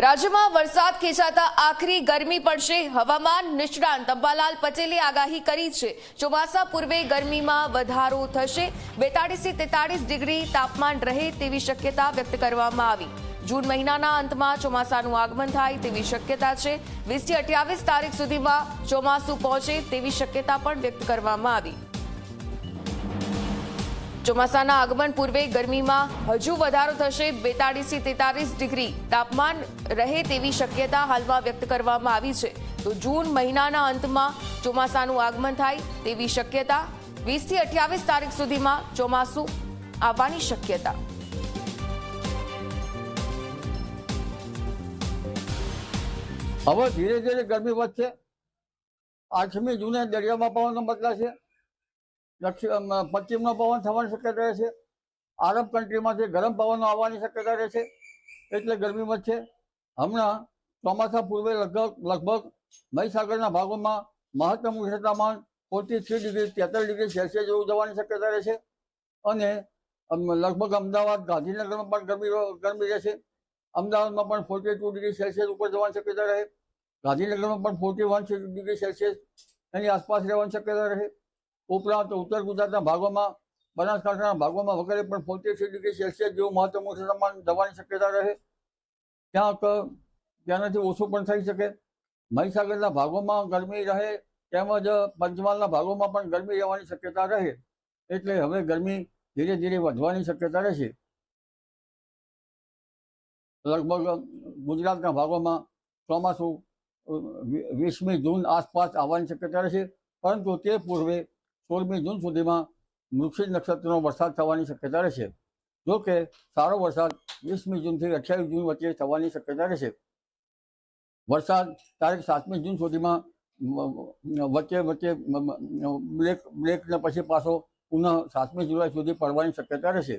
રાજ્યમાં વરસાદ ખેંચાતા આખરી ગરમી પડશે। હવામાન નિષ્ણાંત અંબાલાલ પટેલે આગાહી કરી છે। ચોમાસા પૂર્વે ગરમીમાં વધારો થશે। 42 થી 43 ડિગ્રી તાપમાન રહે તેવી શક્યતા વ્યક્ત કરવામાં આવી। જૂન મહિનાના અંતમાં ચોમાસાનું આગમન થાય તેવી શક્યતા છે। 20 થી 28 તારીખ સુધીમાં ચોમાસું પહોંચે તેવી શક્યતા પણ વ્યક્ત કરવામાં આવી। ચોમાસાના આગમન પૂર્વે ગરમીમાં હજુ વધારો થશે। 42 થી 43 ડિગ્રી તાપમાન રહે તેવી શક્યતા હાલમાં વ્યક્ત કરવામાં આવી છે। તો જૂન મહિનાના અંતમાં ચોમાસાનું આગમન થાય તેવી શક્યતા। 20 થી 28 તારીખ સુધીમાં ચોમાસું આવવાની શક્યતા। હવે ધીરે ધીરે ગરમી વધશે। 8મી જૂને દરિયામાં પવનનો બદલાશે। પશ્ચિમનો પવન થવાની શક્યતા રહેશે। આરબ કન્ટ્રીમાંથી ગરમ પવનો આવવાની શક્યતા રહેશે, એટલે ગરમી વધશે। હમણાં ચોમાસા પૂર્વે લગભગ મહીસાગરના ભાગોમાં મહત્તમ ઉષ્ણતામાન તાપમાન 43 ડિગ્રી 73 ડિગ્રી સેલ્સિયસ જેવું જવાની શક્યતા રહેશે। અને લગભગ અમદાવાદ ગાંધીનગરમાં પણ ગરમી રહેશે। અમદાવાદમાં પણ 42 ડિગ્રી સેલ્સિયસ ઉપર જવાની શક્યતા રહે। ગાંધીનગરમાં પણ 41 ડિગ્રી સેલ્સિયસ એની આસપાસ રહેવાની શક્યતા રહે। ઉપરાંત ઉત્તર ગુજરાતના ભાગોમાં, બનાસકાંઠાના ભાગોમાં વગેરે પણ 43 ડિગ્રી સેલ્સિયસ જેવું મહત્તમ ઉષ્ણતામાન જવાની શક્યતા રહે। ક્યાંક ત્યાંનાથી ઓછું પણ થઈ શકે। મહીસાગરના ભાગોમાં ગરમી રહે, તેમજ પંચમહાલના ભાગોમાં પણ ગરમી રહેવાની શક્યતા રહે। એટલે હવે ગરમી ધીરે ધીરે વધવાની શક્યતા રહેશે। લગભગ ગુજરાતના ભાગોમાં ચોમાસું 20મી જૂન આસપાસ આવવાની શક્યતા રહેશે, પરંતુ તે પૂર્વે 16મી જૂન સુધીમાં વૃશ્ચિક નક્ષત્રનો વરસાદ થવાની શક્યતા રહેશે। જો કે સારો વરસાદ 20મી જૂનથી 28 જૂન વચ્ચે થવાની શક્યતા રહેશે। વરસાદ તારીખ 7મી જૂન સુધીમાં વચ્ચે બ્રેકને પછી પાછો પુનઃ 7મી જુલાઈ સુધી પડવાની શક્યતા રહેશે।